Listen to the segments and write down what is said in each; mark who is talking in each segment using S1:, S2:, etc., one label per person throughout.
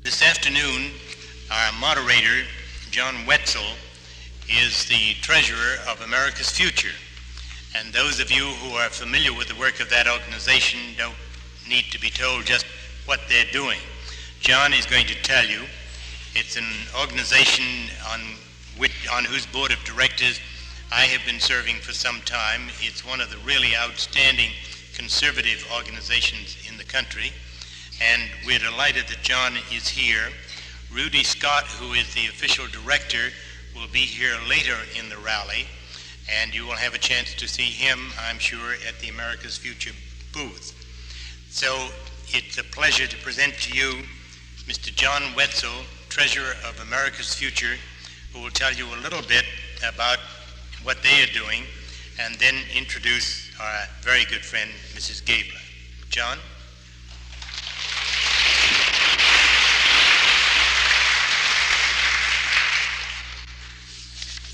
S1: This afternoon, our moderator, John Wetzels, is the treasurer of America's Future. And those of you who are familiar with the work of that organization don't need to be told just what they're doing. John is going to tell you. It's an organization on whose board of directors I have been serving for some time. It's one of the really outstanding conservative organizations in the country. And we're delighted that John is here. Rudy Scott, who is the official director, will be here later in the rally, and you will have a chance to see him, I'm sure, at the America's Future booth. So it's a pleasure to present to you Mr. John Wetzels, treasurer of America's Future, who will tell you a little bit about what they are doing, and then introduce our very good friend, Mrs. Gabler. John?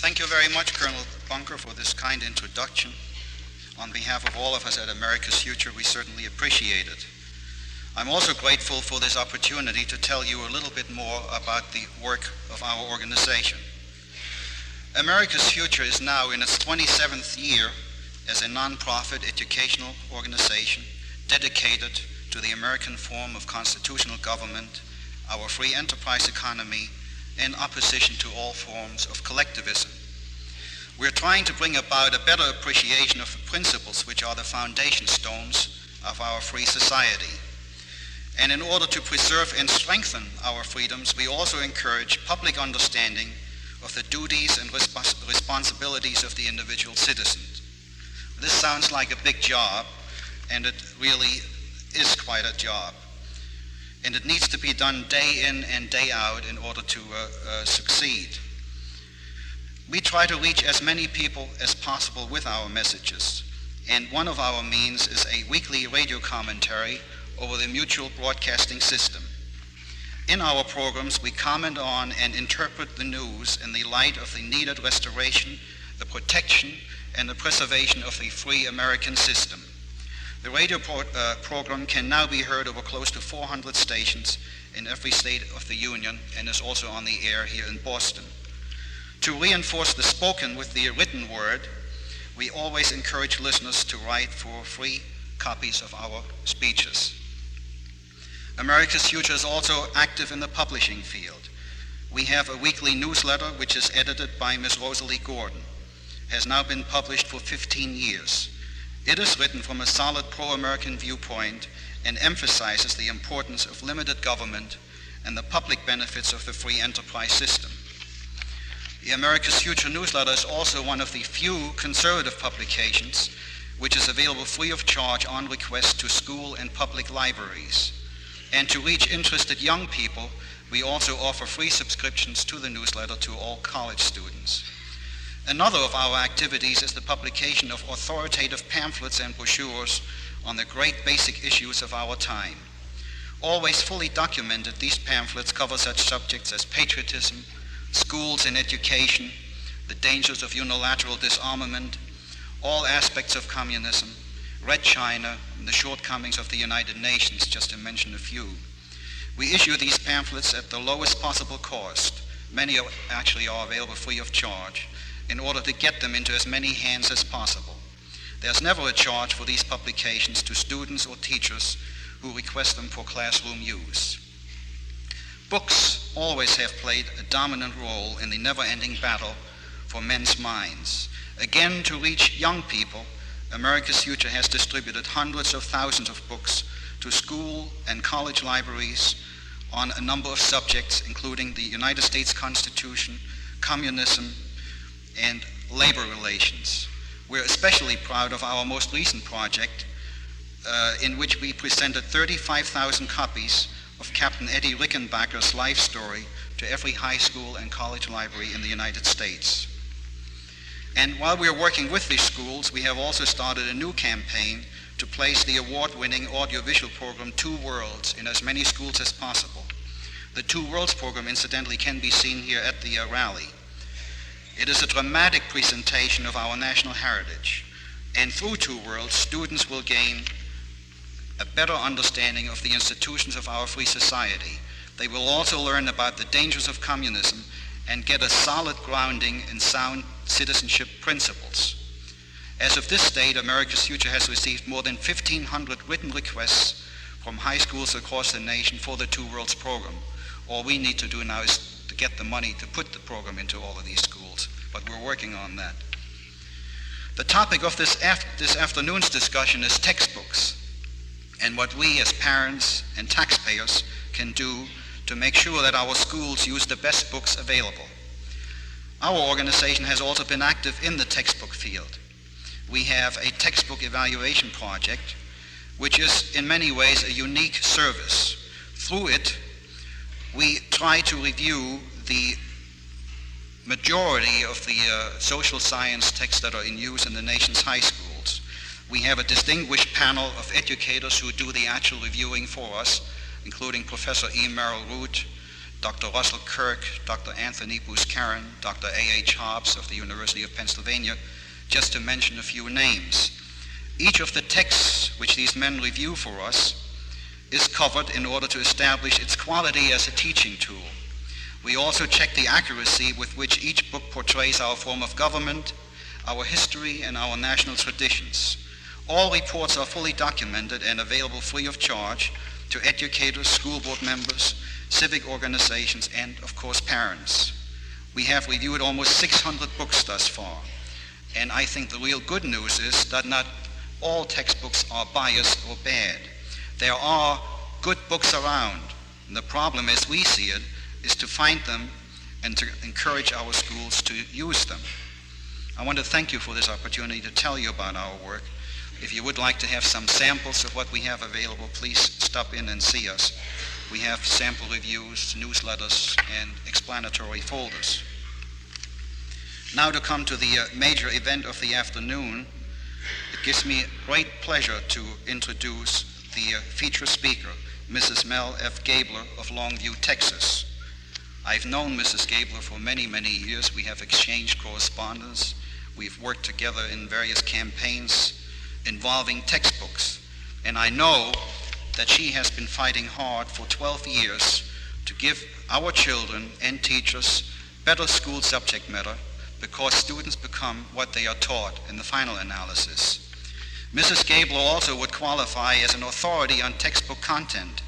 S2: Thank you very much, Colonel Bunker, for this kind introduction. On behalf of all of us at America's Future, we certainly appreciate it. I'm also grateful for this opportunity to tell you a little bit more about the work of our organization. America's Future is now in its 27th year as a nonprofit educational organization dedicated to the American form of constitutional government, our free enterprise economy, in opposition to all forms of collectivism. We're trying to bring about a better appreciation of the principles which are the foundation stones of our free society. And in order to preserve and strengthen our freedoms, we also encourage public understanding of the duties and responsibilities of the individual citizens. This sounds like a big job, and it really is quite a job. And it needs to be done day in and day out in order to succeed. We try to reach as many people as possible with our messages, and one of our means is a weekly radio commentary over the mutual broadcasting system. In our programs, we comment on and interpret the news in the light of the needed restoration, the protection, and the preservation of the free American system. The radio program can now be heard over close to 400 stations in every state of the Union and is also on the air here in Boston. To reinforce the spoken with the written word, we always encourage listeners to write for free copies of our speeches. America's Future is also active in the publishing field. We have a weekly newsletter which is edited by Ms. Rosalie Gordon. It has now been published for 15 years. It is written from a solid pro-American viewpoint and emphasizes the importance of limited government and the public benefits of the free enterprise system. The America's Future newsletter is also one of the few conservative publications which is available free of charge on request to school and public libraries. And to reach interested young people, we also offer free subscriptions to the newsletter to all college students. Another of our activities is the publication of authoritative pamphlets and brochures on the great basic issues of our time. Always fully documented, these pamphlets cover such subjects as patriotism, schools and education, the dangers of unilateral disarmament, all aspects of communism, Red China, and the shortcomings of the United Nations, just to mention a few. We issue these pamphlets at the lowest possible cost. Many actually are available free of charge, in order to get them into as many hands as possible. There's never a charge for these publications to students or teachers who request them for classroom use. Books always have played a dominant role in the never-ending battle for men's minds. Again, to reach young people, America's Future has distributed hundreds of thousands of books to school and college libraries on a number of subjects, including the United States Constitution, communism, and labor relations. We're especially proud of our most recent project in which we presented 35,000 copies of Captain Eddie Rickenbacker's life story to every high school and college library in the United States. And while we're working with these schools, we have also started a new campaign to place the award-winning audiovisual program Two Worlds in as many schools as possible. The Two Worlds program, incidentally, can be seen here at the rally. It is a dramatic presentation of our national heritage, and through Two Worlds, students will gain a better understanding of the institutions of our free society, They will also learn about the dangers of communism and get a solid grounding in sound citizenship principles. As of this date, America's Future has received more than 1,500 written requests from high schools across the nation for the Two Worlds program. All we need to do now is to get the money to put the program into all of these schools, but we're working on that. The topic of this afternoon's discussion is textbooks and what we as parents and taxpayers can do to make sure that our schools use the best books available. Our organization has also been active in the textbook field. We have a textbook evaluation project, which is in many ways a unique service. Through it, we try to review the majority of the social science texts that are in use in the nation's high schools. We have a distinguished panel of educators who do the actual reviewing for us, including Professor E. Merrill Root, Dr. Russell Kirk, Dr. Anthony Buscarin, Dr. A.H. Hobbs of the University of Pennsylvania, just to mention a few names. Each of the texts which these men review for us is covered in order to establish its quality as a teaching tool. We also check the accuracy with which each book portrays our form of government, our history, and our national traditions. All reports are fully documented and available free of charge to educators, school board members, civic organizations, and of course parents. We have reviewed almost 600 books thus far, and I think the real good news is that not all textbooks are biased or bad. There are good books around, and the problem as we see it is to find them and to encourage our schools to use them. I want to thank you for this opportunity to tell you about our work. If you would like to have some samples of what we have available, please stop in and see us. We have sample reviews, newsletters, and explanatory folders. Now to come to the major event of the afternoon, it gives me great pleasure to introduce the feature speaker, Mrs. Mel F. Gabler of Longview, Texas. I've known Mrs. Gabler for many, many years. We have exchanged correspondence. We've worked together in various campaigns involving textbooks. And I know that she has been fighting hard for 12 years to give our children and teachers better school subject matter, because students become what they are taught in the final analysis. Mrs. Gabler also would qualify as an authority on textbook content,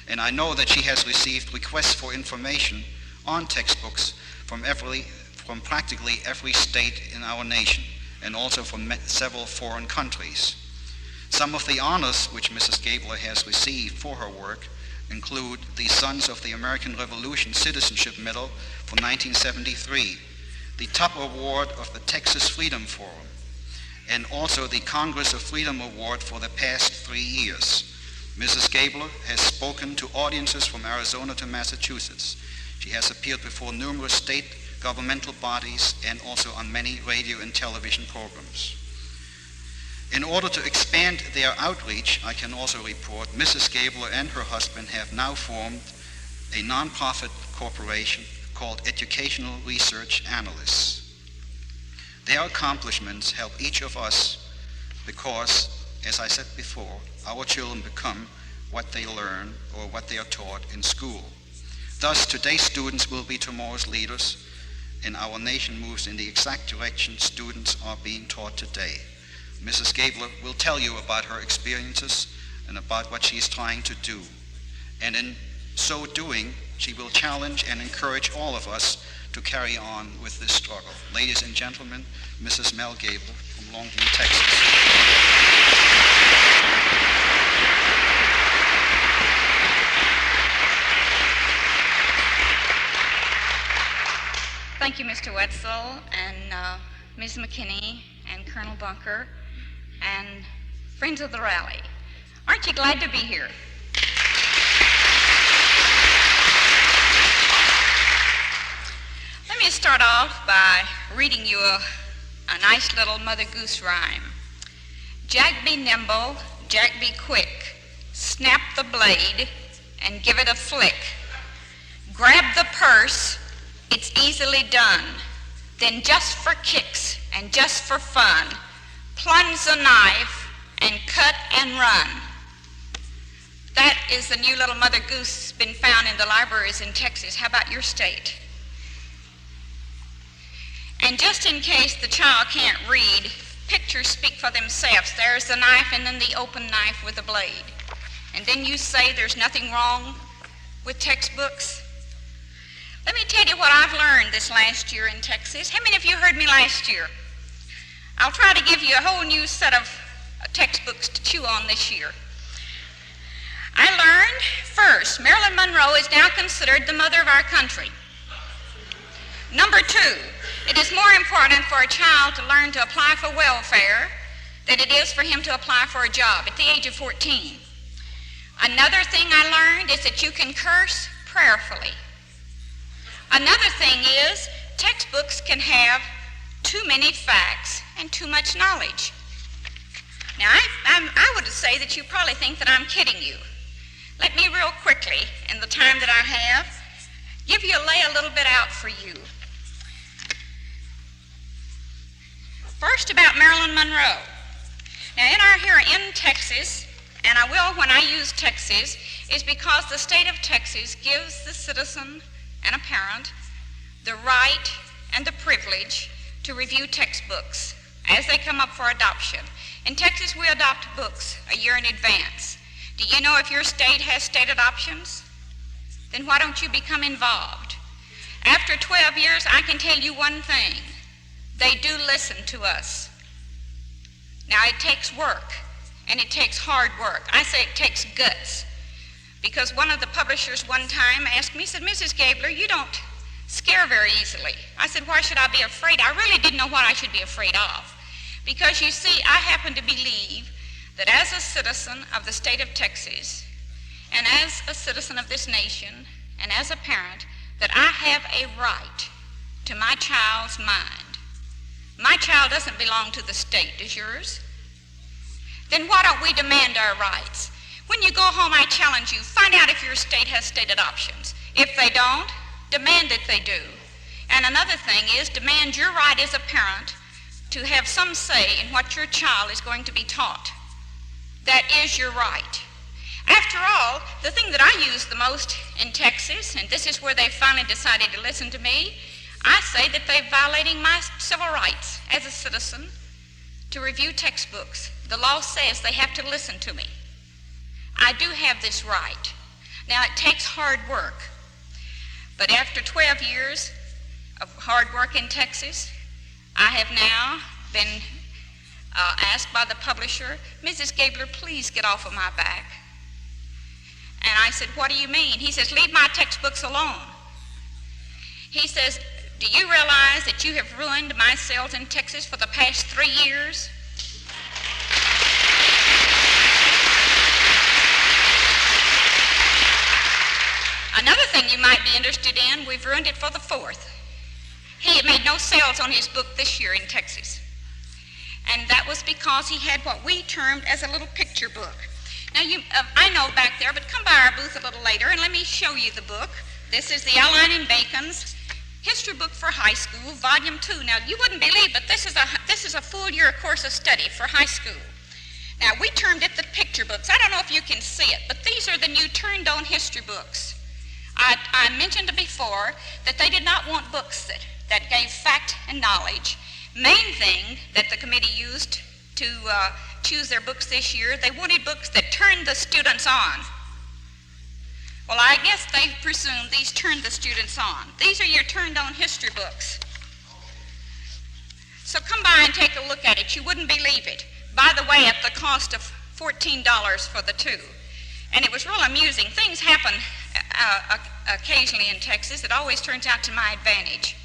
S2: and I know that she has received requests for information on textbooks from practically every state in our nation, and also from several foreign countries. Some of the honors which Mrs. Gabler has received for her work include the Sons of the American Revolution Citizenship Medal for 1973, the top award of the Texas Freedom Forum, and also the Congress of Freedom Award for the past 3 years. Mrs. Gabler has spoken to audiences from Arizona to Massachusetts. She has appeared before numerous state governmental bodies and also on many radio and television programs. In order to expand their outreach, I can also report Mrs. Gabler and her husband have now formed a nonprofit corporation called Educational Research Analysts. Their accomplishments help each of us because, as I said before, our children become what they learn or what they are taught in school. Thus, today's students will be tomorrow's leaders, and our nation moves in the exact direction students are being taught today. Mrs. Gabler will tell you about her experiences and about what she is trying to do. And in so doing, she will challenge and encourage all of us to carry on with this struggle. Ladies and gentlemen, Mrs. Mel Gabler from Longview, Texas.
S3: Thank you, Mr. Wetzel and Ms. McKinney and Colonel Bunker and friends of the rally. Aren't you glad to be here? Let me start off by reading you a nice little Mother Goose rhyme. Jack be nimble, Jack be quick, snap the blade and give it a flick. Grab the purse, it's easily done. Then just for kicks and just for fun, plunge the knife and cut and run. That is the new little Mother Goose been found in the libraries in Texas. How about your state? And just in case the child can't read, pictures speak for themselves. There's the knife and then the open knife with the blade. And then you say there's nothing wrong with textbooks? Let me tell you what I've learned this last year in Texas. How many of you heard me last year? I'll try to give you a whole new set of textbooks to chew on this year. I learned, first, Marilyn Monroe is now considered the mother of our country. Number two, it is more important for a child to learn to apply for welfare than it is for him to apply for a job at the age of 14. Another thing I learned is that you can curse prayerfully. Another thing is textbooks can have too many facts and too much knowledge. Now, I would say that you probably think that I'm kidding you. Let me real quickly, in the time that I have, lay a little bit out for you. First, about Marilyn Monroe. Now, here in Texas, and I will when I use Texas, is because the state of Texas gives the citizen and a parent the right and the privilege to review textbooks as they come up for adoption. In Texas, we adopt books a year in advance. Do you know if your state has state adoptions? Then why don't you become involved? After 12 years, I can tell you one thing. They do listen to us. Now, it takes work, and it takes hard work. I say it takes guts, because one of the publishers one time asked me, said, Mrs. Gabler, you don't scare very easily. I said, why should I be afraid? I really didn't know what I should be afraid of. Because you see, I happen to believe that as a citizen of the state of Texas, and as a citizen of this nation, and as a parent, that I have a right to my child's mind. My child doesn't belong to the state, does yours? Then why don't we demand our rights? When you go home, I challenge you, find out if your state has state adoptions. If they don't, demand that they do. And another thing is, demand your right as a parent to have some say in what your child is going to be taught. That is your right. After all, the thing that I use the most in Texas, and this is where they finally decided to listen to me, I say that they're violating my civil rights as a citizen to review textbooks. The law says they have to listen to me. I do have this right. Now, it takes hard work, but after 12 years of hard work in Texas, I have now been asked by the publisher, Mrs. Gabler, please get off of my back. And I said, what do you mean? He says, leave my textbooks alone. He says, do you realize that you have ruined my sales in Texas for the past 3 years? Another thing you might be interested in, we've ruined it for the 4th. He had made no sales on his book this year in Texas. And that was because he had what we termed as a little picture book. Now, I know back there, but come by our booth a little later and let me show you the book. This is the Aline and Bacon's History Book for High School, Volume 2. Now, you wouldn't believe, but this is a full year course of study for high school. Now, we termed it the picture books. I don't know if you can see it, but these are the new turned-on history books. I mentioned before that they did not want books that gave fact and knowledge. Main thing that the committee used to choose their books this year, they wanted books that turned the students on. Well, I guess they presumed these turned the students on. These are your turned-on history books. So come by and take a look at it. You wouldn't believe it. By the way, at the cost of $14 for the two. And it was real amusing. Things happen occasionally in Texas. It always turns out to my advantage.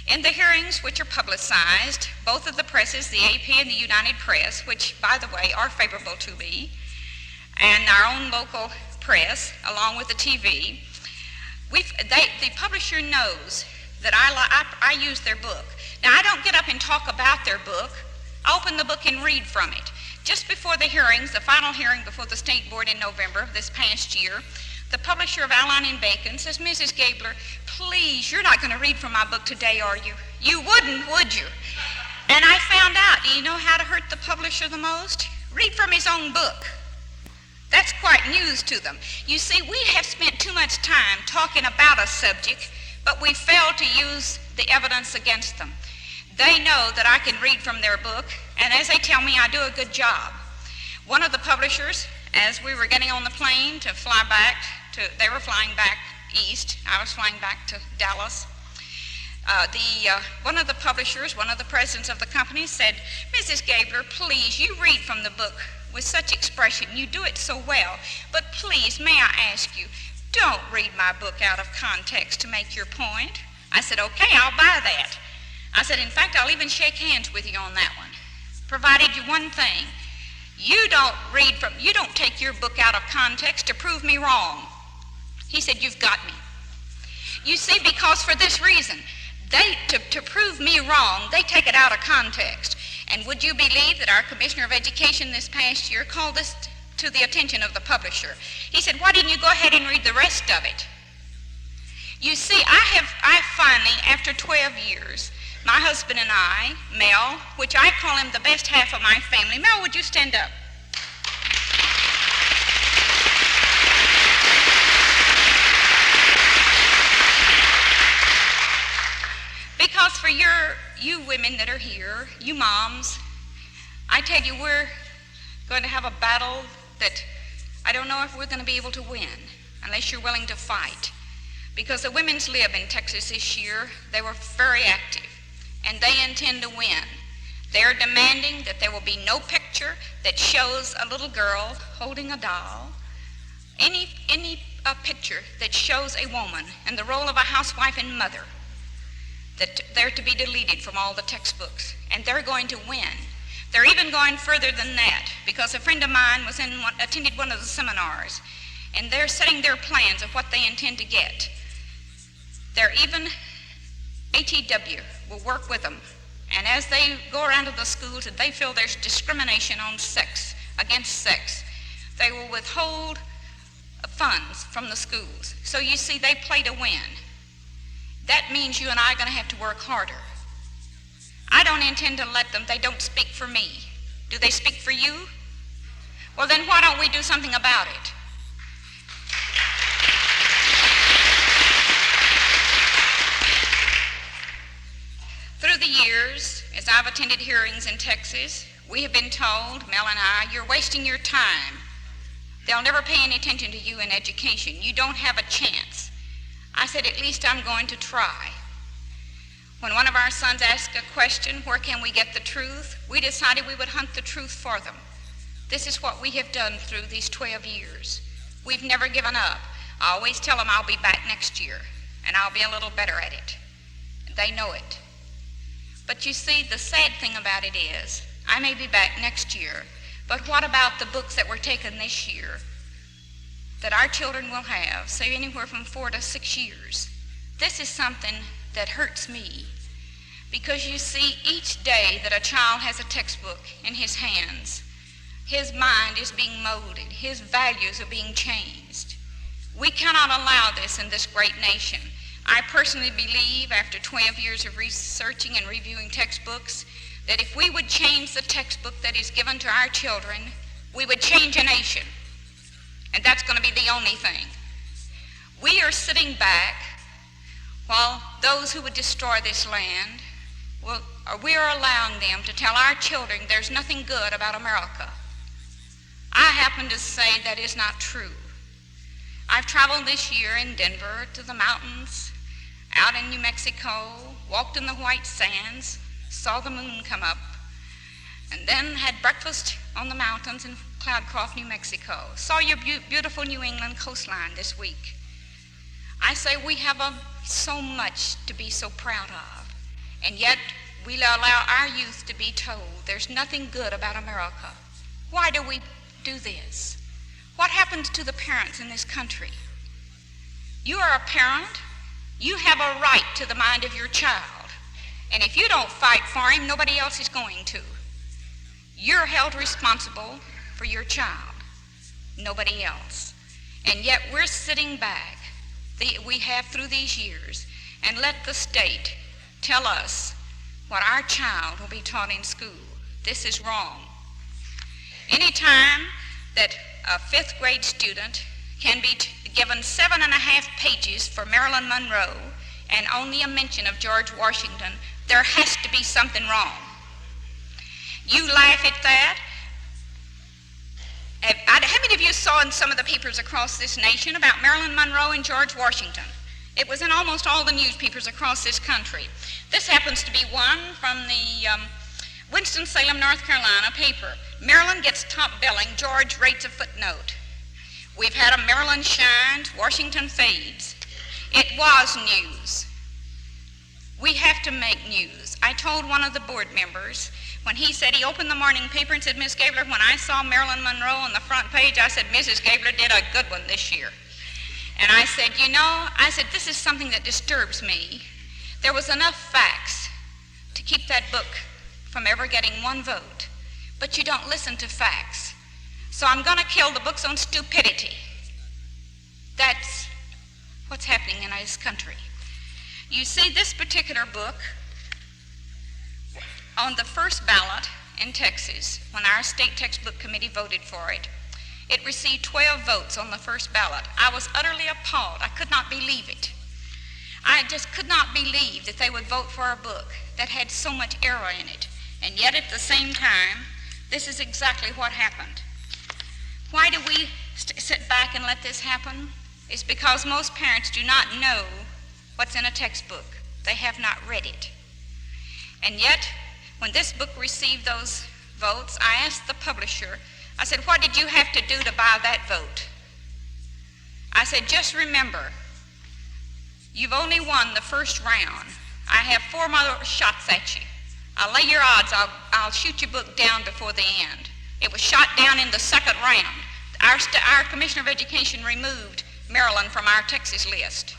S3: In the hearings, which are publicized, both of the presses, the AP and the United Press, which, by the way, are favorable to me, and our own local press, along with the TV, the publisher knows that I use their book. Now, I don't get up and talk about their book. I open the book and read from it. Just before the hearings, the final hearing before the State Board in November of this past year, the publisher of Aline and Bacon says, Mrs. Gabler, please, you're not going to read from my book today, are you? You wouldn't, would you? And I found out, do you know how to hurt the publisher the most? Read from his own book. That's quite news to them. You see, we have spent too much time talking about a subject, but we fail to use the evidence against them. They know that I can read from their book, and as they tell me, I do a good job. One of the publishers, as we were getting on the plane to fly back they were flying back east, I was flying back to Dallas. One of the publishers, one of the presidents of the company said, "Mrs. Gabler, please, you read from the book with such expression. You do it so well. But please, may I ask you, don't read my book out of context to make your point." I said, "Okay, I'll buy that." I said, "In fact, I'll even shake hands with you on that one, provided you one thing. You don't take your book out of context to prove me wrong." He said, "You've got me." You see, because for this reason, to prove me wrong, they take it out of context. And would you believe that our Commissioner of Education this past year called this to the attention of the publisher? He said, "Why didn't you go ahead and read the rest of it?" You see, I finally, after 12 years, my husband and I, Mel, which I call him the best half of my family. Mel, would you stand up? Because for you women that are here, you moms, I tell you, we're going to have a battle that I don't know if we're going to be able to win unless you're willing to fight. Because the Women's Lib in Texas this year, they were very active, and they intend to win. They're demanding that there will be no picture that shows a little girl holding a doll, any picture that shows a woman in the role of a housewife and mother, that they're to be deleted from all the textbooks, and they're going to win. They're even going further than that, because a friend of mine attended one of the seminars, and they're setting their plans of what they intend to get. They're even, HEW will work with them, and as they go around to the schools and they feel there's discrimination on sex, against sex, they will withhold funds from the schools. So you see, they play to win. That means you and I are going to have to work harder. I don't intend to let them. They don't speak for me. Do they speak for you? Well, then why don't we do something about it? Through the years, as I've attended hearings in Texas, we have been told, Mel and I, "You're wasting your time. They'll never pay any attention to you in education. You don't have a chance." I said, "At least I'm going to try." When one of our sons asked a question, "Where can we get the truth?" we decided we would hunt the truth for them. This is what we have done through these 12 years. We've never given up. I always tell them I'll be back next year, and I'll be a little better at it. They know it. But you see, the sad thing about it is, I may be back next year, but what about the books that were taken this year that our children will have, say anywhere from 4 to 6 years? This is something that hurts me, because you see, each day that a child has a textbook in his hands, his mind is being molded, his values are being changed. We cannot allow this in this great nation. I personally believe, after 12 years of researching and reviewing textbooks, that if we would change the textbook that is given to our children, we would change a nation. And that's going to be the only thing. We are sitting back while those who would destroy this land, we are allowing them to tell our children there's nothing good about America. I happen to say that is not true. I've traveled this year in Denver to the mountains, out in New Mexico, walked in the white sands, saw the moon come up, and then had breakfast on the mountains in Cloudcroft, New Mexico. Saw your beautiful New England coastline this week. I say we have so much to be so proud of, and yet we allow our youth to be told there's nothing good about America. Why do we do this? What happens to the parents in this country? You are a parent. You have a right to the mind of your child. And if you don't fight for him, nobody else is going to. You're held responsible for your child, nobody else. And yet we're sitting back, we have through these years, and let the state tell us what our child will be taught in school. This is wrong. Anytime that a fifth grade student can be given 7.5 pages for Marilyn Monroe and only a mention of George Washington, there has to be something wrong. You laugh at that. How many of you saw in some of the papers across this nation about Marilyn Monroe and George Washington? It was in almost all the newspapers across this country. This happens to be one from the Winston-Salem, North Carolina paper. Marilyn gets top billing, George rates a footnote. We've had a Marilyn shines, Washington fades. It was news. We have to make news. I told one of the board members, when he said he opened the morning paper and said, Miss Gabler, when I saw Marilyn Monroe on the front page, I said, Mrs. Gabler did a good one this year. And I said, this is something that disturbs me. There was enough facts to keep that book from ever getting one vote, but you don't listen to facts. So I'm going to kill the books on stupidity. That's what's happening in this country. You see, this particular book, on the first ballot in Texas, when our state textbook committee voted for it, it received 12 votes on the first ballot. I was utterly appalled. I could not believe it. I just could not believe that they would vote for a book that had so much error in it. And yet at the same time, this is exactly what happened. Why do we sit back and let this happen? It's because most parents do not know what's in a textbook. They have not read it. And yet, when this book received those votes, I asked the publisher, I said, what did you have to do to buy that vote? I said, just remember, you've only won the first round. I have 4 more shots at you. I'll lay your odds, I'll shoot your book down before the end. It was shot down in the second round. Our Commissioner of Education removed Maryland from our Texas list.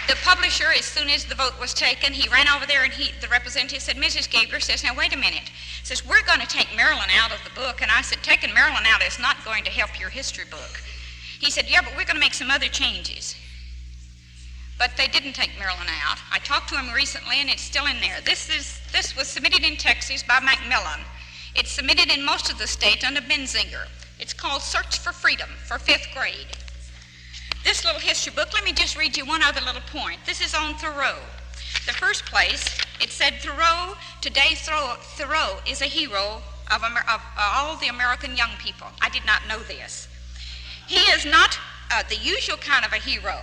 S3: The publisher, as soon as the vote was taken, he ran over there and the representative said, Mrs. Gabler says, now wait a minute. Says, we're going to take Maryland out of the book. And I said, taking Maryland out is not going to help your history book. He said, yeah, but we're going to make some other changes. But they didn't take Maryland out. I talked to him recently and it's still in there. This was submitted in Texas by Macmillan. It's submitted in most of the states under Benzinger. It's called Search for Freedom for 5th grade. This little history book, let me just read you one other little point. This is on Thoreau. The first place, it said Thoreau, today Thoreau is a hero of all the American young people. I did not know this. He is not the usual kind of a hero.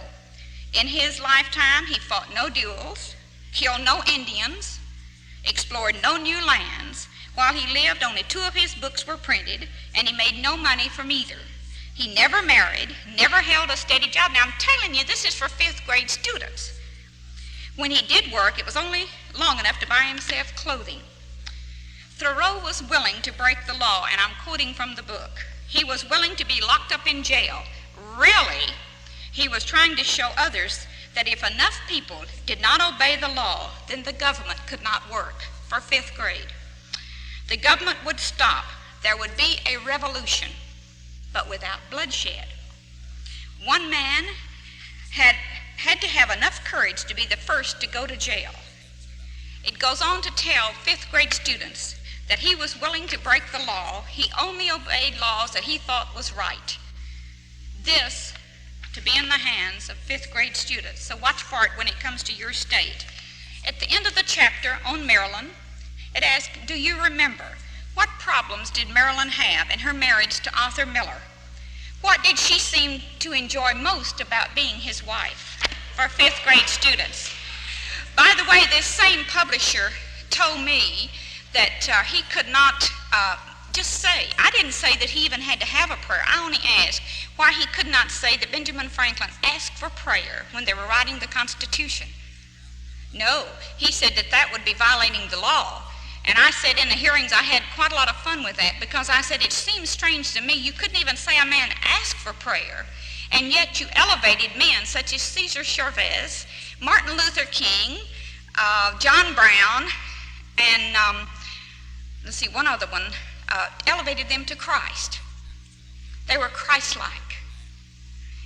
S3: In his lifetime, he fought no duels, killed no Indians, explored no new lands. While he lived, only 2 of his books were printed, and he made no money from either. He never married, never held a steady job. Now, I'm telling you, this is for 5th grade students. When he did work, it was only long enough to buy himself clothing. Thoreau was willing to break the law, and I'm quoting from the book. He was willing to be locked up in jail. Really, he was trying to show others that if enough people did not obey the law, then the government could not work for 5th grade. The government would stop. There would be a revolution, but without bloodshed. One man had to have enough courage to be the first to go to jail. It goes on to tell 5th grade students that he was willing to break the law. He only obeyed laws that he thought was right. This to be in the hands of 5th grade students. So watch for it when it comes to your state. At the end of the chapter on Maryland, it asks, do you remember what problems did Marilyn have in her marriage to Arthur Miller? What did she seem to enjoy most about being his wife? For 5th grade students. By the way, this same publisher told me that he could not just say, I didn't say that he even had to have a prayer. I only asked why he could not say that Benjamin Franklin asked for prayer when they were writing the Constitution. No, he said that that would be violating the law. And I said in the hearings I had quite a lot of fun with that, because I said it seems strange to me you couldn't even say a man asked for prayer, and yet you elevated men such as Cesar Chavez, Martin Luther King, John Brown, and one other one, elevated them to Christ. They were Christ-like.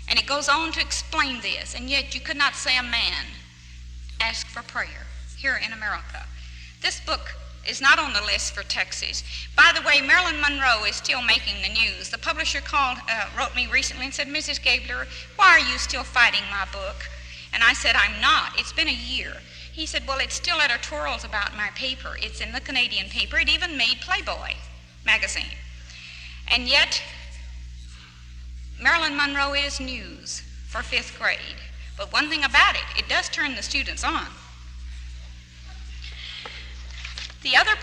S3: And it goes on to explain this, and yet you could not say a man asked for prayer here in America. This book is not on the list for Texas. By the way, Marilyn Monroe is still making the news. The publisher wrote me recently and said, Mrs. Gabler, why are you still fighting my book? And I said, I'm not. It's been a year. He said, well, it's still editorials about my paper. It's in the Canadian paper. It even made Playboy magazine. And yet, Marilyn Monroe is news for 5th grade. But one thing about it, it does turn the students on. The other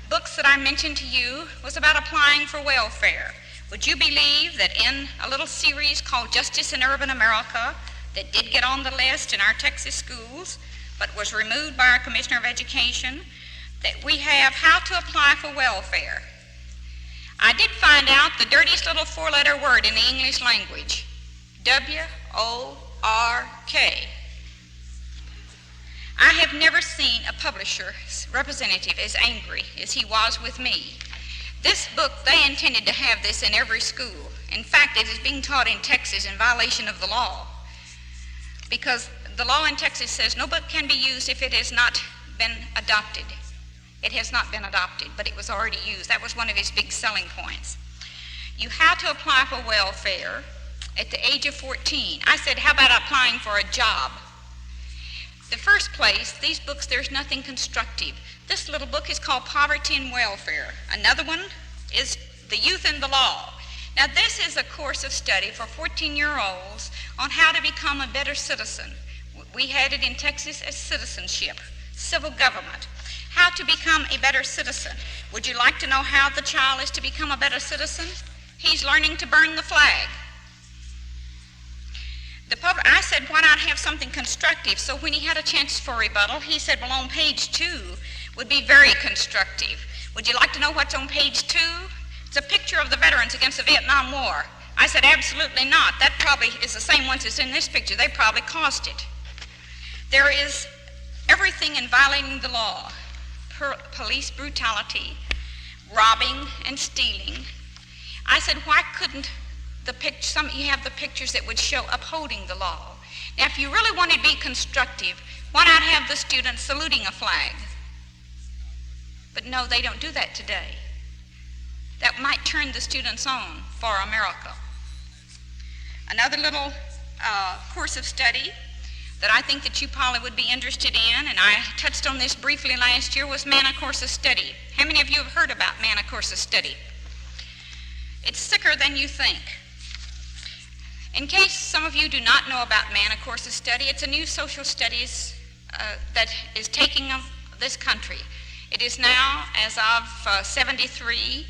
S3: books that I mentioned to you was about applying for welfare. Would you believe that in a little series called Justice in Urban America that did get on the list in our Texas schools, but was removed by our Commissioner of Education, that we have how to apply for welfare. I did find out the dirtiest little 4-letter word in the English language, W-O-R-K. I have never seen a publisher's representative as angry as he was with me. This book, they intended to have this in every school. In fact, it is being taught in Texas in violation of the law, because the law in Texas says no book can be used if it has not been adopted. It has not been adopted, but it was already used. That was one of his big selling points. You have to apply for welfare at the age of 14. I said, how about applying for a job? The first place, these books, there's nothing constructive. This little book is called Poverty and Welfare. Another one is The Youth and the Law. Now, this is a course of study for 14-year-olds on how to become a better citizen. We had it in Texas as citizenship, civil government, how to become a better citizen. Would you like to know how the child is to become a better citizen? He's learning to burn the flag. I said, why not have something constructive? So when he had a chance for rebuttal, he said, well, on page 2 would be very constructive. Would you like to know what's on page 2? It's a picture of the veterans against the Vietnam War. I said, absolutely not. That probably is the same ones as in this picture. They probably caused it. There is everything in violating the law. Police brutality, robbing and stealing. I said, why couldn't you have the pictures that would show upholding the law? Now, if you really want to be constructive, why not have the students saluting a flag? But no, they don't do that today. That might turn the students on for America. Another little course of study that I think that you probably would be interested in, and I touched on this briefly last year, was MANA course of study. How many of you have heard about MANA course of study? It's sicker than you think. In case some of you do not know about MANA course of study, it's a new social studies that is taking this country. It is now, as of 73,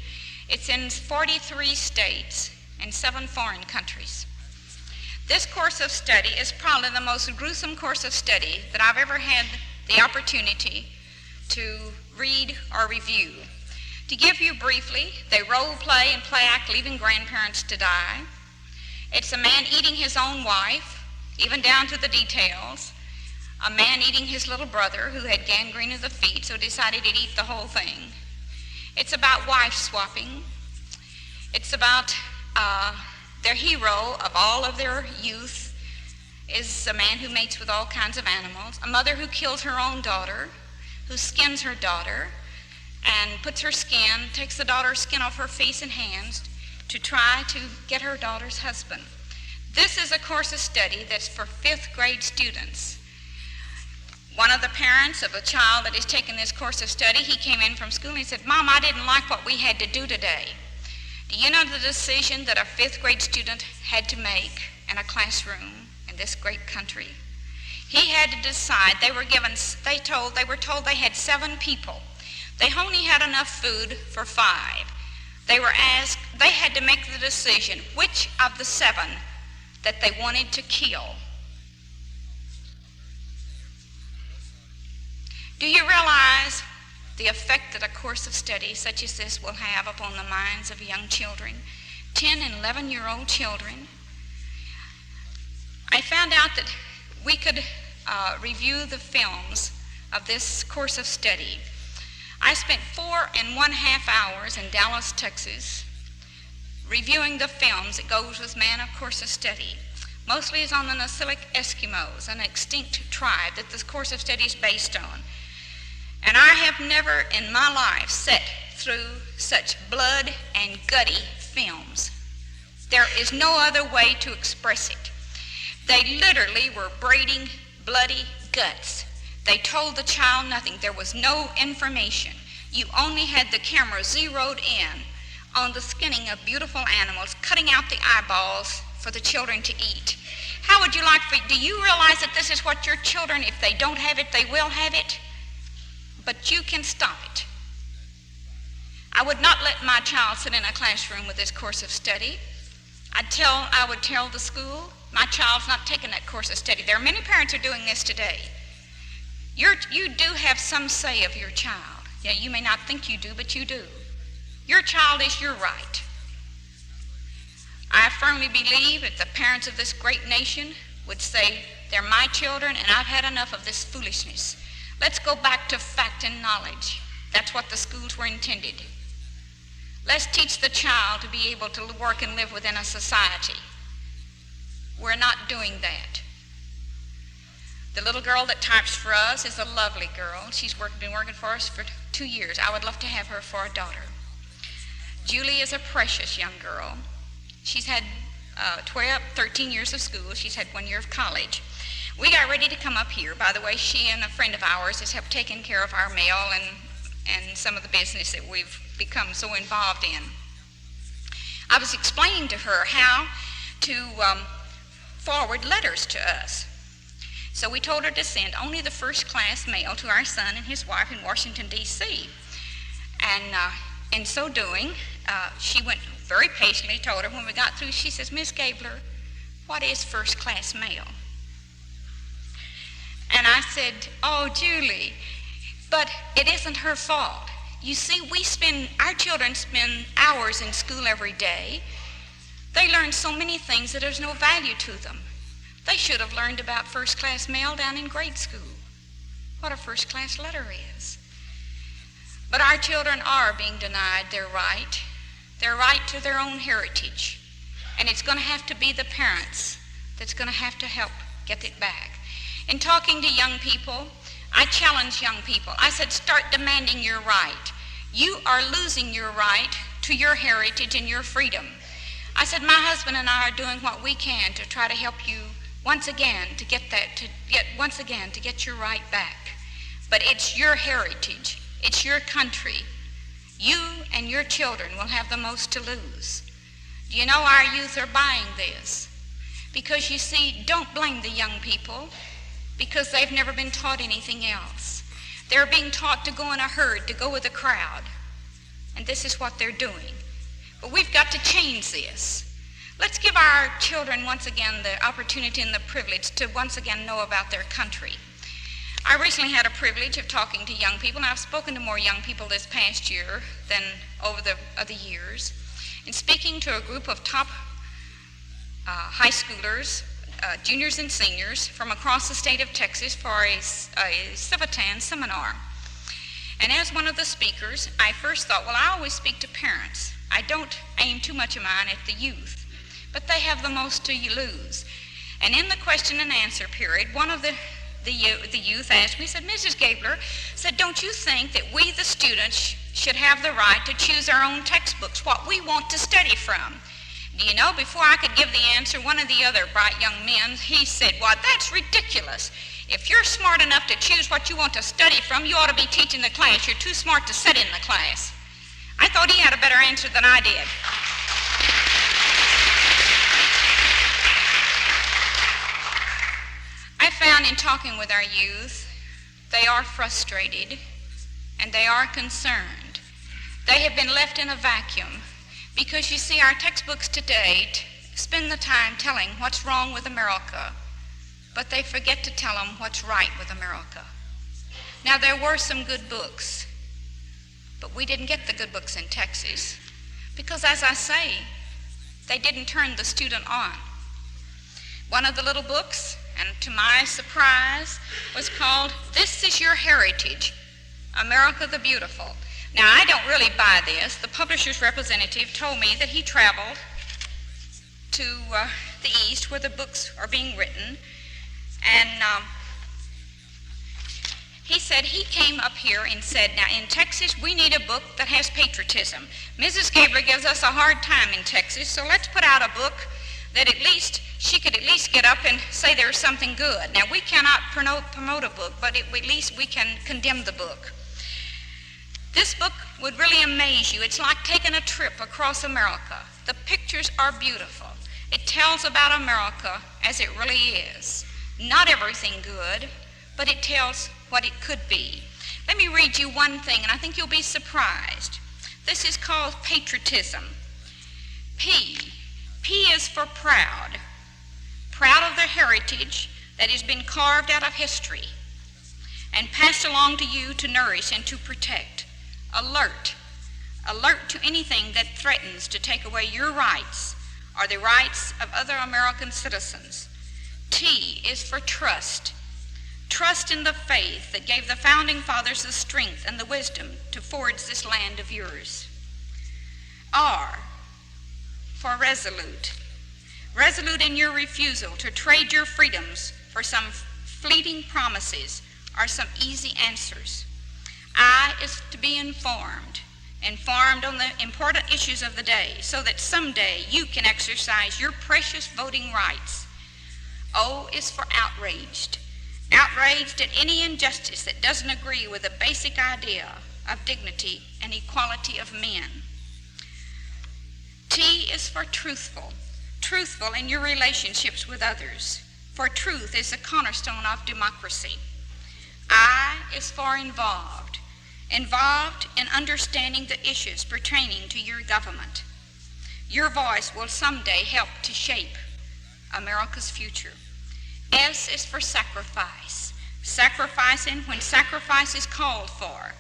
S3: it's in 43 states and 7 foreign countries. This course of study is probably the most gruesome course of study that I've ever had the opportunity to read or review. To give you briefly, they role play and play act leaving grandparents to die. It's a man eating his own wife, even down to the details. A man eating his little brother who had gangrene of the feet, so decided he'd eat the whole thing. It's about wife swapping. It's about their hero of all of their youth is a man who mates with all kinds of animals, a mother who kills her own daughter, who skins her daughter, and puts her skin, takes the daughter's skin off her face and hands to try to get her daughter's husband. This is a course of study that's for 5th grade students. One of the parents of a child that is taking this course of study, he came in from school and he said, Mom, I didn't like what we had to do today. Do you know the decision that a 5th grade student had to make in a classroom in this great country? He had to decide. They were told they had 7 people. They only had enough food for 5. They were asked, they had to make the decision which of the 7 that they wanted to kill. Do you realize the effect that a course of study such as this will have upon the minds of young children, 10 and 11-year-old children? I found out that we could review the films of this course of study. I spent 4.5 hours in Dallas, Texas, reviewing the films that goes with MANA course of study. Mostly is on the Nasilic Eskimos, an extinct tribe that this course of study is based on. And I have never in my life sat through such blood and gutty films. There is no other way to express it. They literally were braiding bloody guts. They told the child nothing. There was no information. You only had the camera zeroed in on the skinning of beautiful animals, cutting out the eyeballs for the children to eat. How would you like do you realize that this is what your children, if they don't have it, they will have it? But you can stop it. I would not let my child sit in a classroom with this course of study. I would tell the school, my child's not taking that course of study. There are many parents who are doing this today. You do have some say of your child. Yeah, you may not think you do, but you do. Your child is your right. I firmly believe that the parents of this great nation would say, they're my children and I've had enough of this foolishness. Let's go back to fact and knowledge. That's what the schools were intended. Let's teach the child to be able to work and live within a society. We're not doing that. The little girl that types for us is a lovely girl. She's been working for us for 2 years. I would love to have her for a daughter. Julie is a precious young girl. She's had 13 years of school. She's had 1 year of college. We got ready to come up here. By the way, she and a friend of ours has helped taking care of our mail and some of the business that we've become so involved in. I was explaining to her how to forward letters to us. So we told her to send only the first class mail to our son and his wife in Washington, D.C. And in so doing, she went very patiently, told her when we got through, she says, Miss Gabler, what is first class mail? And I said, oh, Julie, but it isn't her fault. You see, our children spend hours in school every day. They learn so many things that there's no value to them. They should have learned about first class mail down in grade school, what a first class letter is. But our children are being denied their right to their own heritage. And it's going to have to be the parents that's going to have to help get it back. In talking to young people, I challenge young people. I said, start demanding your right. You are losing your right to your heritage and your freedom. I said, my husband and I are doing what we can to try to help you once again to get your right back. But it's your heritage. It's your country. You and your children will have the most to lose. Do you know our youth are buying this? Because you see, don't blame the young people because they've never been taught anything else. They're being taught to go in a herd, to go with a crowd. And this is what they're doing. But we've got to change this. Let's give our children once again the opportunity and the privilege to once again know about their country. I recently had a privilege of talking to young people, and I've spoken to more young people this past year than over the other years. In speaking to a group of top high schoolers, juniors and seniors from across the state of Texas for a Civitan seminar. And as one of the speakers, I first thought, well, I always speak to parents. I don't aim too much of mine at the youth, but they have the most to lose. And in the question and answer period, one of the youth asked me, said, Mrs. Gabler, said, don't you think that we, the students, should have the right to choose our own textbooks, what we want to study from? Do you know, before I could give the answer, one of the other bright young men, he said, well, that's ridiculous. If you're smart enough to choose what you want to study from, you ought to be teaching the class. You're too smart to sit in the class. I thought he had a better answer than I did. I found in talking with our youth, they are frustrated and they are concerned. They have been left in a vacuum because, you see, our textbooks to date spend the time telling what's wrong with America, but they forget to tell them what's right with America. Now, there were some good books, but we didn't get the good books in Texas because, as I say, they didn't turn the student on. One of the little books, and to my surprise, was called This Is Your Heritage, America the Beautiful. Now, I don't really buy this. The publisher's representative told me that he traveled to the East where the books are being written, and He said he came up here and said, now in Texas we need a book that has patriotism. Mrs. Gabler gives us a hard time in Texas, so let's put out a book that at least she could at least get up and say there's something good. Now we cannot promote a book, but at least we can condemn the book. This book would really amaze you. It's like taking a trip across America. The pictures are beautiful. It tells about America as it really is. Not everything good, but it tells what it could be. Let me read you one thing, and I think you'll be surprised. This is called patriotism. P is for proud. Proud of the heritage that has been carved out of history and passed along to you to nourish and to protect. Alert to anything that threatens to take away your rights or the rights of other American citizens. T is for trust. Trust in the faith that gave the founding fathers the strength and the wisdom to forge this land of yours. R for resolute. Resolute in your refusal to trade your freedoms for some fleeting promises or some easy answers. I is to be informed on the important issues of the day so that someday you can exercise your precious voting rights. O is for outraged. Outraged at any injustice that doesn't agree with the basic idea of dignity and equality of men. T is for truthful. Truthful in your relationships with others, for truth is the cornerstone of democracy. I is for involved. Involved in understanding the issues pertaining to your government. Your voice will someday help to shape America's future. S is for sacrifice. Sacrificing when sacrifice is called for.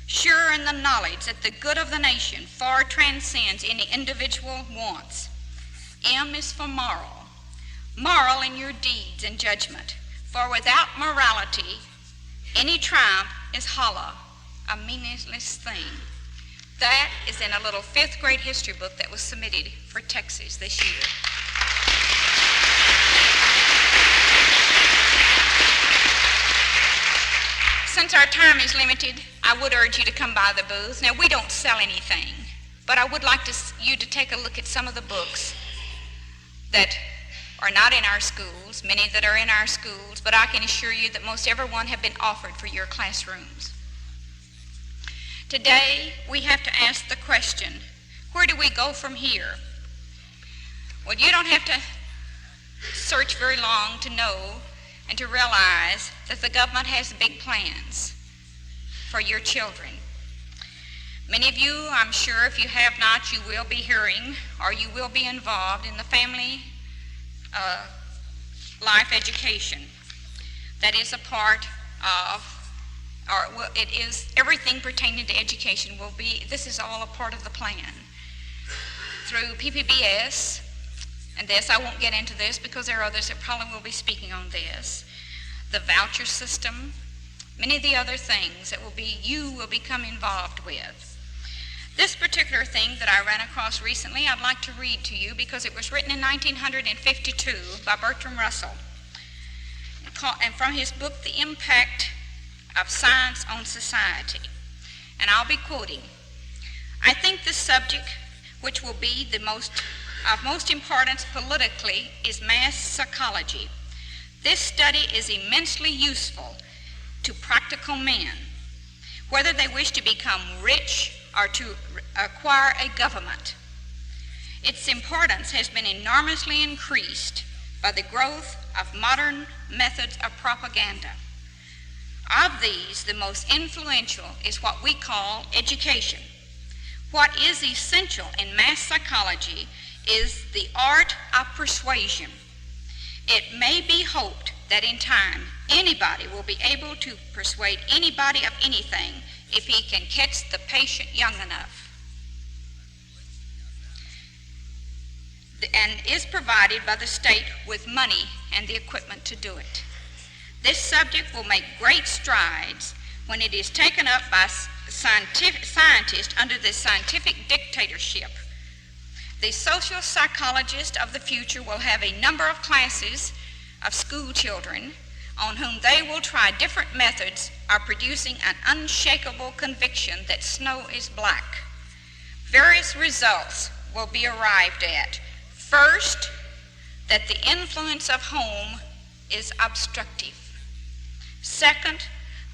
S3: Sure in the knowledge that the good of the nation far transcends any individual wants. M is for moral. Moral in your deeds and judgment. For without morality, any triumph is hollow, a meaningless thing. That is in a little 5th grade history book that was submitted for Texas this year. Since our time is limited, I would urge you to come by the booth. Now, we don't sell anything, but I would like you to take a look at some of the books that are not in our schools, many that are in our schools, but I can assure you that most everyone have been offered for your classrooms. Today, we have to ask the question, where do we go from here? Well, you don't have to search very long to know and to realize that the government has big plans for your children. Many of you, I'm sure, if you have not, you will be hearing or you will be involved in the family life education. That is a part of, it is everything pertaining to education will be, this is all a part of the plan. Through PPBS, and this, I won't get into this because there are others that probably will be speaking on this, the voucher system, many of the other things that you will become involved with. This particular thing that I ran across recently, I'd like to read to you because it was written in 1952 by Bertrand Russell, and from his book, The Impact of Science on Society. And I'll be quoting, "I think the subject which will be of most importance politically is mass psychology. This study is immensely useful to practical men, whether they wish to become rich or to acquire a government. Its importance has been enormously increased by the growth of modern methods of propaganda. Of these, the most influential is what we call education. What is essential in mass psychology is the art of persuasion. It may be hoped that in time, anybody will be able to persuade anybody of anything if he can catch the patient young enough, and is provided by the state with money and the equipment to do it. This subject will make great strides when it is taken up by scientists under the scientific dictatorship. The social psychologist of the future will have a number of classes of school children on whom they will try different methods of producing an unshakable conviction that snow is black. Various results will be arrived at. First, that the influence of home is obstructive. Second,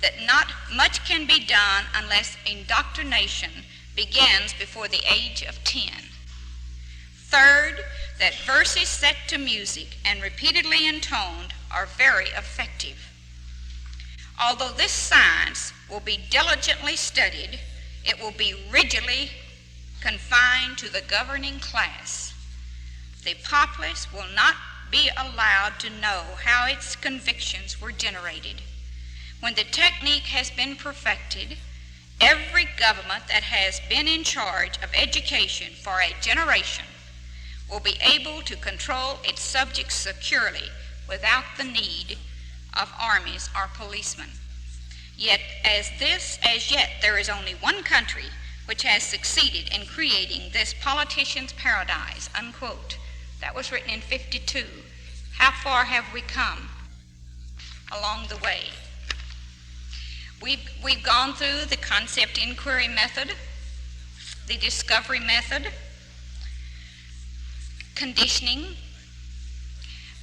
S3: that not much can be done unless indoctrination begins before the age of 10. Third, that verses set to music and repeatedly intoned are very effective. Although this science will be diligently studied, it will be rigidly confined to the governing class. The populace will not be allowed to know how its convictions were generated. When the technique has been perfected, every government that has been in charge of education for a generation will be able to control its subjects securely without the need of armies or policemen. Yet, as yet, there is only one country which has succeeded in creating this politician's paradise, unquote. That was written in 52. How far have we come along the way? We've gone through the concept inquiry method, the discovery method, conditioning.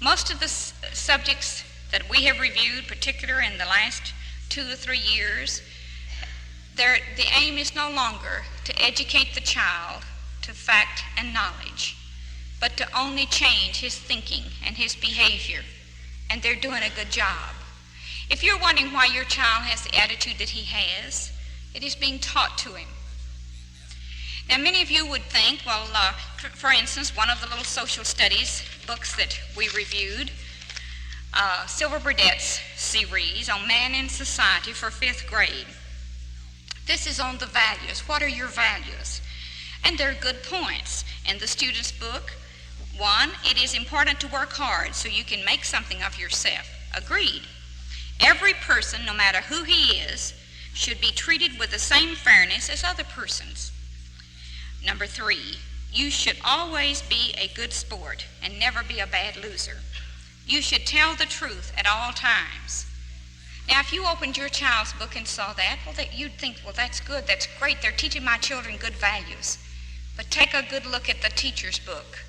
S3: Most of the subjects that we have reviewed, particularly in the last 2 or 3 years, the aim is no longer to educate the child to fact and knowledge, but to only change his thinking and his behavior, and they're doing a good job. If you're wondering why your child has the attitude that he has, it is being taught to him. Now, many of you would think, well, for instance, one of the little social studies books that we reviewed, Silver Burdett's series on man and society for 5th grade. This is on the values. What are your values? And there are good points. In the student's book, 1, it is important to work hard so you can make something of yourself. Agreed. Every person, no matter who he is, should be treated with the same fairness as other persons. Number 3, you should always be a good sport and never be a bad loser. You should tell the truth at all times. Now, if you opened your child's book and saw that, well, you'd think, well, that's good, that's great, they're teaching my children good values. But take a good look at the teacher's book.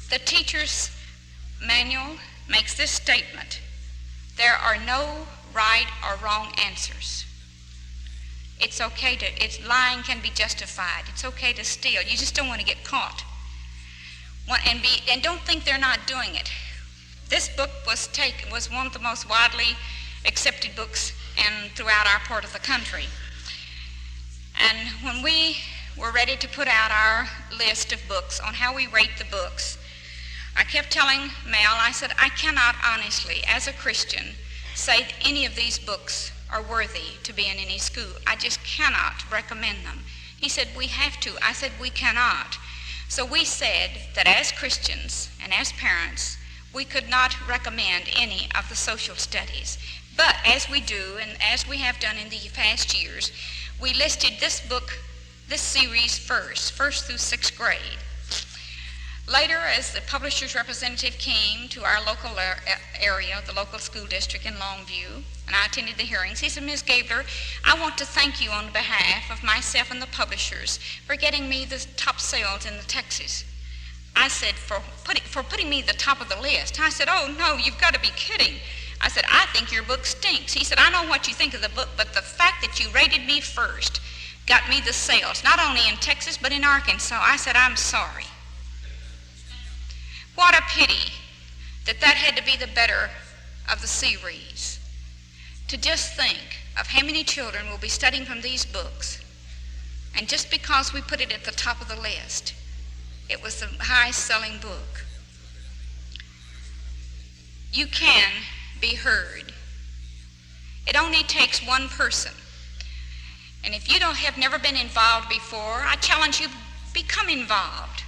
S3: The teacher's manual makes this statement: there are no right or wrong answers. It's okay lying can be justified. It's okay to steal. You just don't want to get caught. And don't think they're not doing it. This book was one of the most widely accepted books throughout our part of the country. And when we were ready to put out our list of books on how we rate the books, I kept telling Mel, I said, I cannot honestly, as a Christian, say that any of these books are worthy to be in any school. I just cannot recommend them. He said, we have to. I said, we cannot. So we said that as Christians and as parents, we could not recommend any of the social studies. But as we do, and as we have done in the past years, we listed this series first through 6th grade. Later, as the publisher's representative came to our local area, the local school district in Longview, and I attended the hearings, he said, Ms. Gabler, I want to thank you on behalf of myself and the publishers for getting me the top sales in the Texas. I said, for putting me the top of the list. I said, oh, no, you've got to be kidding. I said, I think your book stinks. He said, I know what you think of the book, but the fact that you rated me first got me the sales, not only in Texas, but in Arkansas. I said, I'm sorry. What a pity that had to be the better of the series. To just think of how many children will be studying from these books, and just because we put it at the top of the list, it was the highest selling book. You can be heard. It only takes one person. And if you have never been involved before, I challenge you, become involved.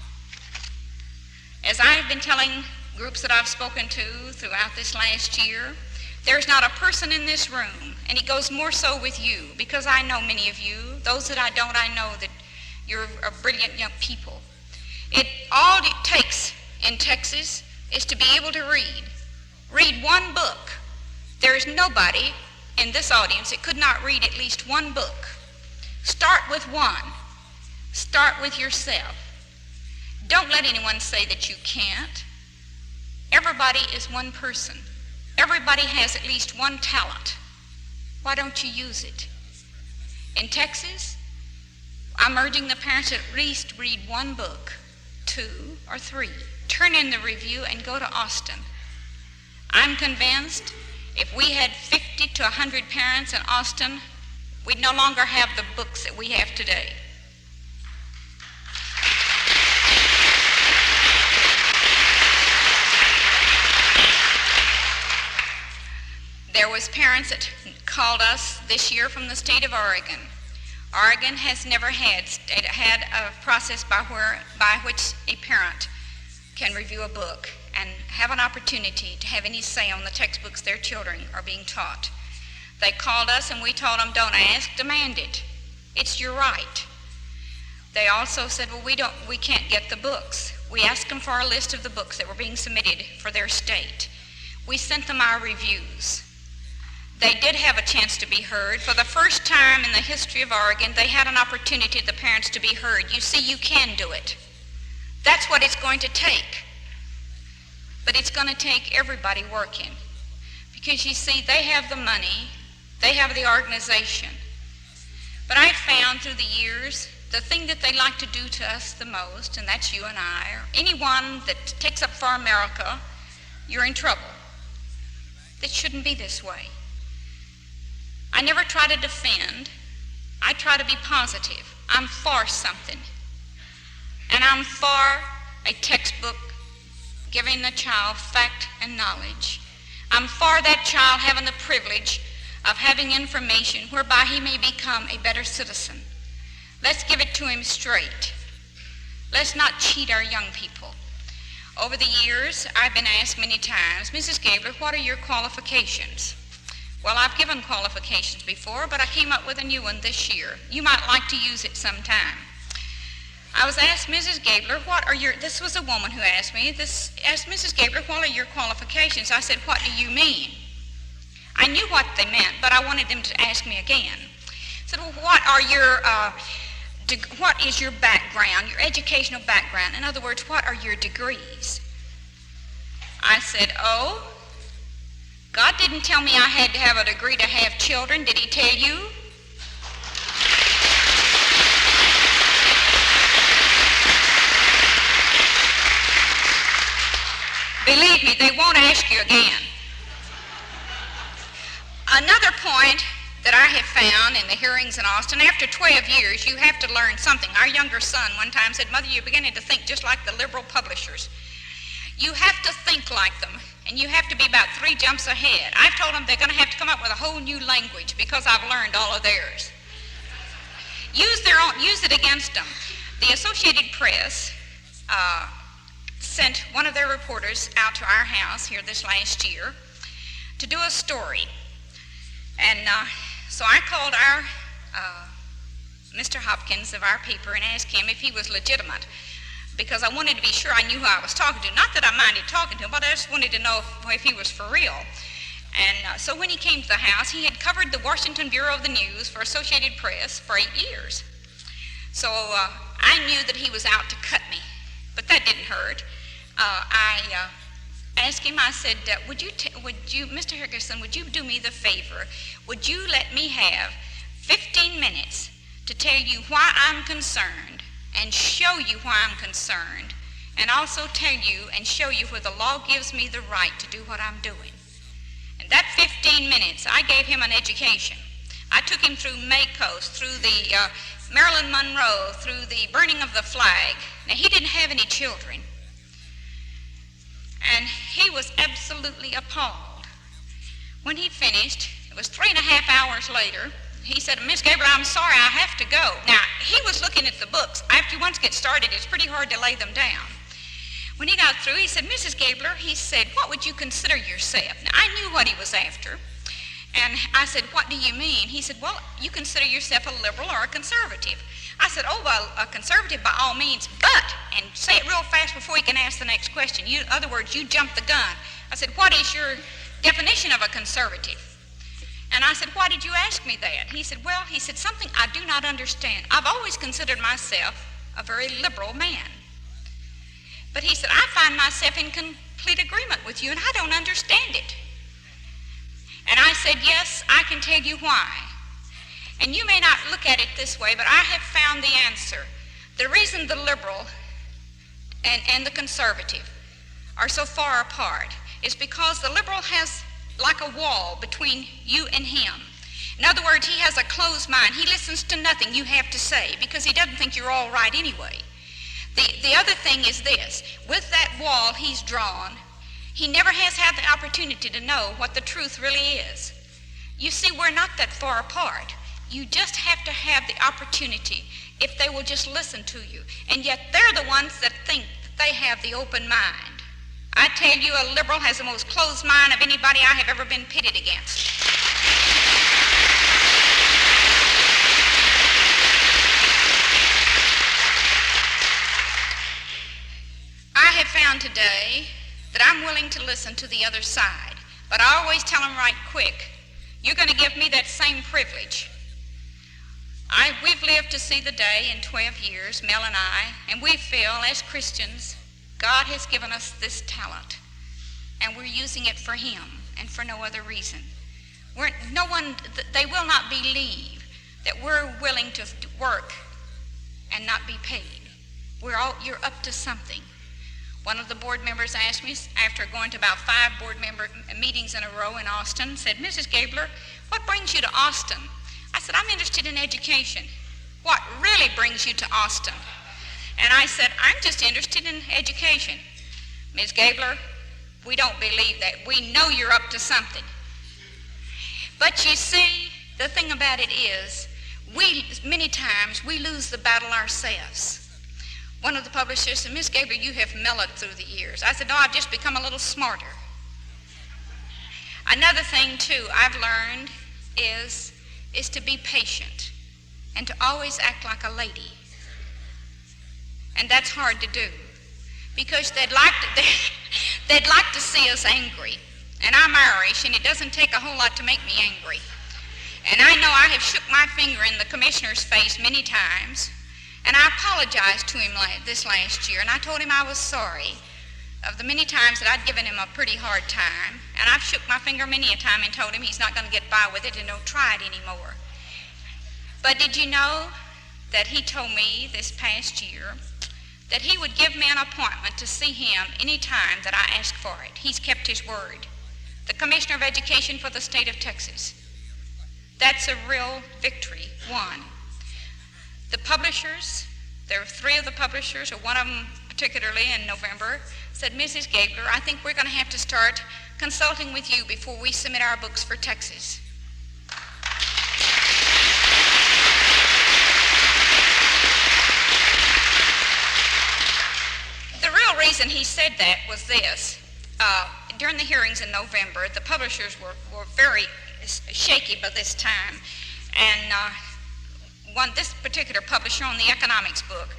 S3: As I've been telling groups that I've spoken to throughout this last year, there's not a person in this room, and it goes more so with you, because I know many of you. Those that I don't, I know that you're brilliant young people. All it takes in Texas is to be able to read one book, There is nobody in this audience that could not read at least one book. Start with one. Start with yourself. Don't let anyone say that you can't. Everybody is one person. Everybody has at least one talent. Why don't you use it? In Texas, I'm urging the parents to at least read one book, 2 or 3. Turn in the review and go to Austin. I'm convinced if we had 50 to 100 parents in Austin, we'd no longer have the books that we have today. There was parents that called us this year from the state of Oregon. Oregon has never had a process by which a parent can review a book and have an opportunity to have any say on the textbooks their children are being taught. They called us and we told them, don't ask, demand it. It's your right. They also said, well, we can't get the books. We asked them for a list of the books that were being submitted for their state. We sent them our reviews. They did have a chance to be heard. For the first time in the history of Oregon, they had an opportunity, the parents, to be heard. You see, you can do it. That's what it's going to take. But it's going to take everybody working. Because you see, they have the money, they have the organization. But I found through the years, the thing that they like to do to us the most, and that's you and I, or anyone that takes up for America, you're in trouble. It shouldn't be this way. I never try to defend. I try to be positive. I'm for something. And I'm for a textbook giving the child fact and knowledge. I'm for that child having the privilege of having information whereby he may become a better citizen. Let's give it to him straight. Let's not cheat our young people. Over the years, I've been asked many times, Mrs. Gabler, what are your qualifications? Well, I've given qualifications before, but I came up with a new one this year. You might like to use it sometime. I was asked, Mrs. Gabler, this was a woman who asked me, asked Mrs. Gabler, what are your qualifications? I said, what do you mean? I knew what they meant, but I wanted them to ask me again. I said, well, what is your background, your educational background? In other words, what are your degrees? I said, oh, God didn't tell me I had to have a degree to have children. Did he tell you? Believe me, they won't ask you again. Another point that I have found in the hearings in Austin, after 12 years, you have to learn something. Our younger son one time said, Mother, you're beginning to think just like the liberal publishers. You have to think like them, and you have to be about 3 jumps ahead. I've told them they're going to have to come up with a whole new language because I've learned all of theirs. Use it against them. The Associated Press sent one of their reporters out to our house here this last year to do a story. And so I called our Mr. Hopkins of our paper and asked him if he was legitimate, because I wanted to be sure I knew who I was talking to. Not that I minded talking to him, but I just wanted to know if he was for real. And so when he came to the house, he had covered the Washington Bureau of the News for Associated Press for 8 years. So I knew that he was out to cut me, but that didn't hurt. I asked him, I said, would you, Mr. Hickerson, would you do me the favor? Would you let me have 15 minutes to tell you why I'm concerned and show you why I'm concerned, and also tell you and show you where the law gives me the right to do what I'm doing? And that 15 minutes, I gave him an education. I took him through Maycoast, through the Marilyn Monroe, through the burning of the flag. Now, he didn't have any children. And he was absolutely appalled. When he finished, it was 3.5 hours later, he said, Miss Gabler, I'm sorry, I have to go. Now, he was looking at the books. After you once get started, it's pretty hard to lay them down. When he got through, he said, Mrs. Gabler, he said, what would you consider yourself? Now, I knew what he was after. And I said, what do you mean? He said, well, you consider yourself a liberal or a conservative. I said, oh, well, a conservative by all means, but, and say it real fast before he can ask the next question. In other words, you jumped the gun. I said, what is your definition of a conservative. And I said, why did you ask me that? He said, well, he said, something I do not understand. I've always considered myself a very liberal man. But he said, I find myself in complete agreement with you, and I don't understand it. And I said, yes, I can tell you why. And you may not look at it this way, but I have found the answer. The reason the liberal and the conservative are so far apart is because the liberal has like a wall between you and him. In other words, he has a closed mind. He listens to nothing you have to say because he doesn't think you're all right anyway. The other thing is this. With that wall he's drawn, he never has had the opportunity to know what the truth really is. You see, we're not that far apart. You just have to have the opportunity if they will just listen to you. And yet they're the ones that think that they have the open mind. I tell you, a liberal has the most closed mind of anybody I have ever been pitted against. I have found today that I'm willing to listen to the other side, but I always tell them right quick, you're going to give me that same privilege. We've lived to see the day in 12 years, Mel and I, and we feel as Christians, God has given us this talent, and we're using it for him and for no other reason. They will not believe that we're willing to work and not be paid. You're up to something. One of the board members asked me, after going to about 5 board member meetings in a row in Austin, said, Mrs. Gabler, what brings you to Austin? I said, I'm interested in education. What really brings you to Austin? And I said, I'm just interested in education. Ms. Gabler, we don't believe that. We know you're up to something. But you see, the thing about it is, many times we lose the battle ourselves. One of the publishers said, Ms. Gabler, you have mellowed through the years. I said, no, I've just become a little smarter. Another thing, too, I've learned is to be patient and to always act like a lady. And that's hard to do because they'd like to see us angry. And I'm Irish, and it doesn't take a whole lot to make me angry. And I know I have shook my finger in the commissioner's face many times, and I apologized to him this last year, and I told him I was sorry of the many times that I'd given him a pretty hard time, and I've shook my finger many a time and told him he's not going to get by with it and don't try it anymore. But did you know that he told me this past year that he would give me an appointment to see him any time that I asked for it? He's kept his word. The Commissioner of Education for the state of Texas. That's a real victory, won. The publishers, there are 3 of the publishers, or one of them particularly in November, said, Mrs. Gabler, I think we're going to have to start consulting with you before we submit our books for Texas. The real reason he said that was this. During the hearings in November, the publishers were very shaky by this time, and this particular publisher on the economics book,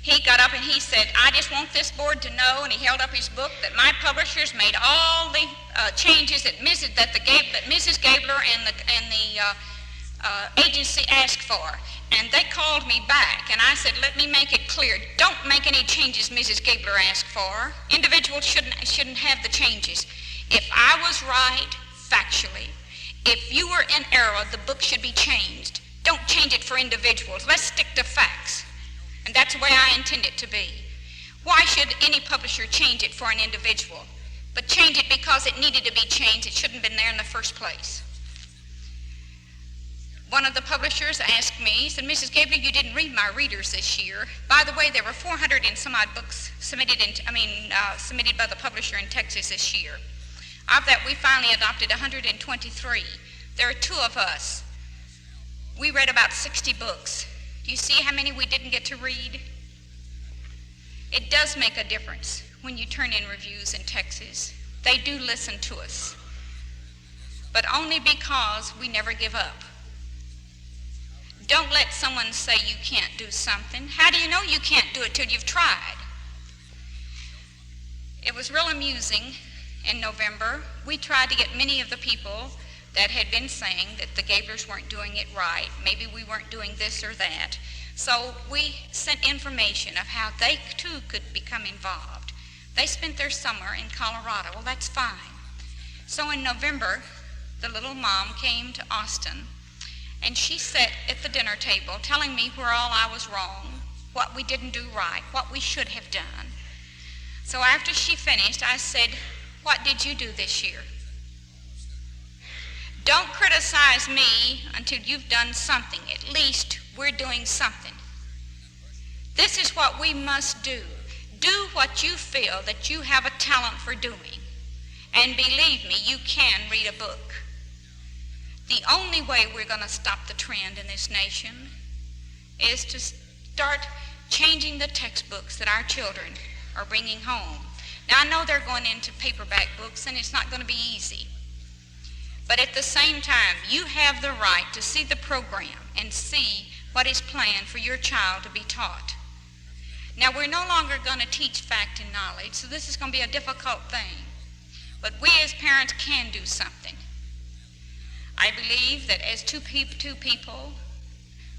S3: he got up and he said, I just want this board to know, and he held up his book, that my publishers made all the changes that Mrs. Gabler and the agency asked for. And they called me back, and I said, let me make it clear, don't make any changes Mrs. Gabler asked for. Individuals shouldn't have the changes. If I was right, factually, if you were in error, the book should be changed. Don't change it for individuals. Let's stick to facts. And that's the way I intend it to be. Why should any publisher change it for an individual? But change it because it needed to be changed. It shouldn't have been there in the first place. One of the publishers asked me, he said, Mrs. Gabler, you didn't read my readers this year. By the way, there were 400 and some odd books submitted by the publisher in Texas this year. Of that, we finally adopted 123. There are 2 of us. We read about 60 books. Do you see how many we didn't get to read? It does make a difference when you turn in reviews in Texas. They do listen to us, but only because we never give up. Don't let someone say you can't do something. How do you know you can't do it till you've tried? It was real amusing in November, we tried to get many of the people that had been saying that the Gablers weren't doing it right, maybe we weren't doing this or that. So we sent information of how they too could become involved. They spent their summer in Colorado. Well, that's fine. So in November, the little mom came to Austin, and she sat at the dinner table telling me where all I was wrong, what we didn't do right, what we should have done. So after she finished, I said, "What did you do this year? Don't criticize me until you've done something. At least we're doing something. This is what we must do. Do what you feel that you have a talent for doing. And believe me, you can read a book. The only way we're going to stop the trend in this nation is to start changing the textbooks that our children are bringing home. Now, I know they're going into paperback books, and it's not going to be easy. But at the same time, you have the right to see the program and see what is planned for your child to be taught. Now, we're no longer going to teach fact and knowledge, so this is going to be a difficult thing. But we as parents can do something. I believe that as two people,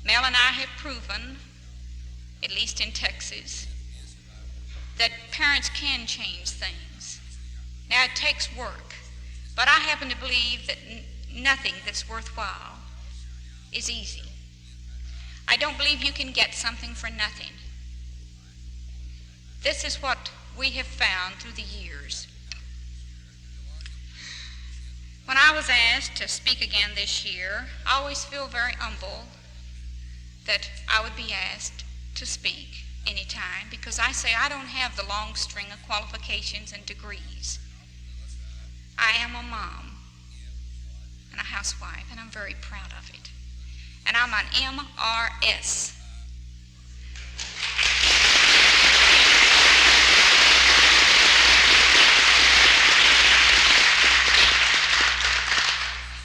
S3: Mel and I have proven, at least in Texas, that parents can change things. Now, it takes work, but I happen to believe that nothing that's worthwhile is easy. I don't believe you can get something for nothing. This is what we have found through the years. When I was asked to speak again this year, I always feel very humble that I would be asked to speak anytime, because I say I don't have the long string of qualifications and degrees. I am a mom and a housewife, and I'm very proud of it. And I'm an MRS.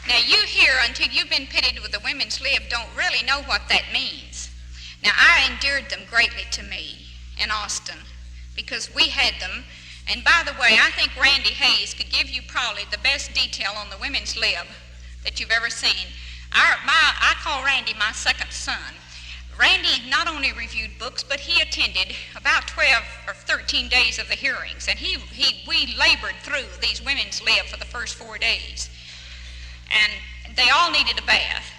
S3: Now, you here, until you've been pitted with the women's lib, don't really know what that means. Now, I endeared them greatly to me in Austin because we had them. And by the way, I think Randy Hayes could give you probably the best detail on the women's lib that you've ever seen. I call Randy my second son. Randy not only reviewed books, but he attended about 12 or 13 days of the hearings. And we labored through these women's lib for the first 4 days. And they all needed a bath.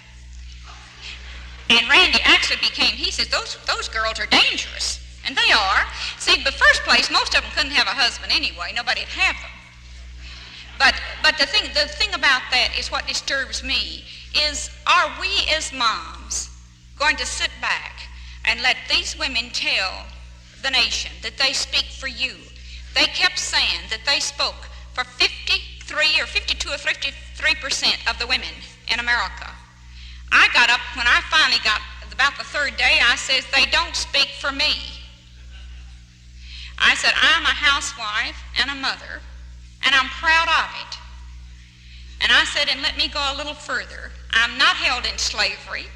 S3: And Randy actually he says, those girls are dangerous. And they are. See, in the first place, most of them couldn't have a husband anyway. Nobody'd have them. But the thing about that is what disturbs me is, are we as moms going to sit back and let these women tell the nation that they speak for you? They kept saying that they spoke for 53 or 52 or 53% of the women in America. I got up, when I finally got about the third day, I says, they don't speak for me. I said, I'm a housewife and a mother, and I'm proud of it. And I said, and let me go a little further. I'm not held in slavery.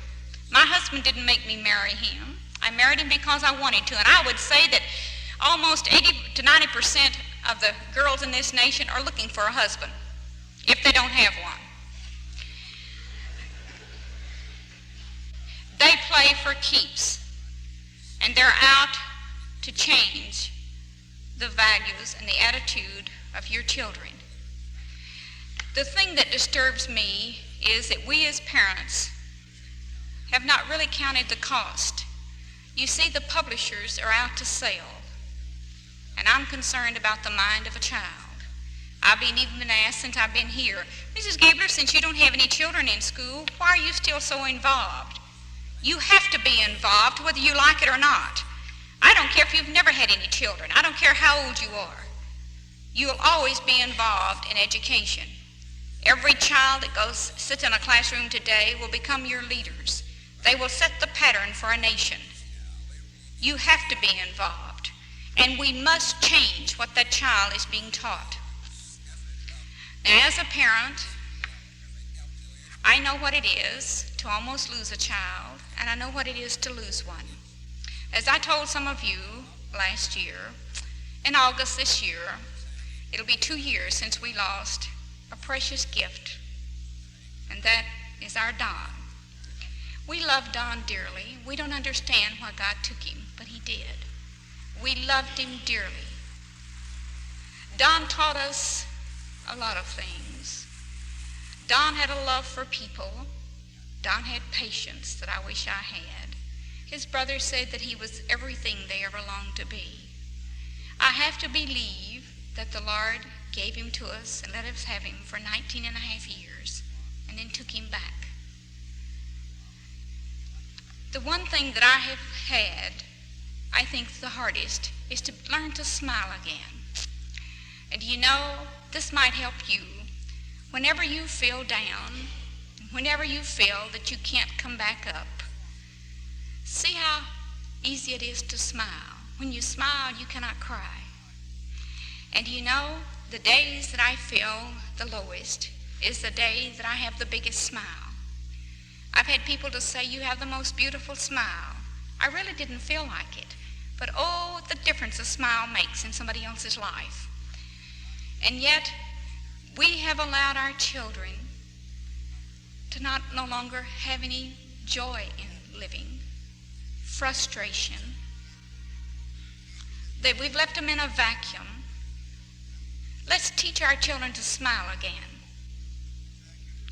S3: My husband didn't make me marry him. I married him because I wanted to. And I would say that almost 80 to 90% of the girls in this nation are looking for a husband, if they don't have one. They play for keeps, and they're out to change the values and the attitude of your children. The thing that disturbs me is that we as parents have not really counted the cost. You see, the publishers are out to sell, and I'm concerned about the mind of a child. I've even been asked since I've been here, Mrs. Gabler, since you don't have any children in school, why are you still so involved? You have to be involved whether you like it or not. I don't care if you've never had any children. I don't care how old you are. You'll always be involved in education. Every child that sits in a classroom today will become your leaders. They will set the pattern for a nation. You have to be involved, and we must change what that child is being taught. Now, as a parent, I know what it is to almost lose a child, and I know what it is to lose one. As I told some of you last year, in August this year, It'll be 2 years since we lost a precious gift, and that is our Don. We love Don dearly. We don't understand why God took him, but he did. We loved him dearly. Don taught us a lot of things. Don had a love for people. Don had patience that I wish I had. His brother said that he was everything they ever longed to be. I have to believe that the Lord gave him to us and let us have him for 19 and a half years and then took him back. The one thing that I have had, I think the hardest, is to learn to smile again. And you know, this might help you. Whenever you feel down, whenever you feel that you can't come back up, see how easy it is to smile. When you smile, you cannot cry. And you know, the days that I feel the lowest is the day that I have the biggest smile. I've had people to say, you have the most beautiful smile. I really didn't feel like it. But oh, the difference a smile makes in somebody else's life. And yet, we have allowed our children to no longer have any joy in living, frustration. That we've left them in a vacuum. Let's teach our children to smile again.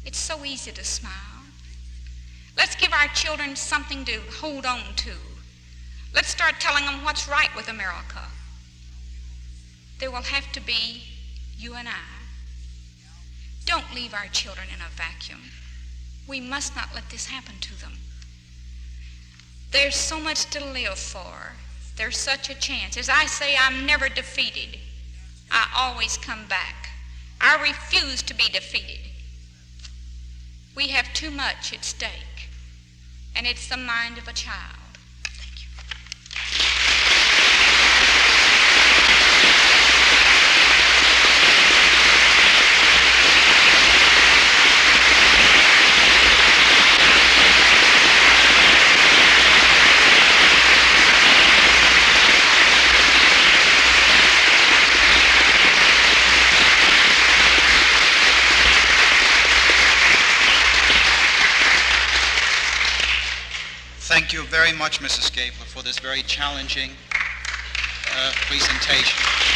S3: It's so easy to smile. Let's give our children something to hold on to. Let's start telling them what's right with America. There will have to be you and I. Don't leave our children in a vacuum. We must not let this happen to them. There's so much to live for. There's such a chance. As I say, I'm never defeated. I always come back. I refuse to be defeated. We have too much at stake, and it's the mind of a child. Thank you.
S2: Thank you very much, Mrs. Gabler, for this very challenging presentation.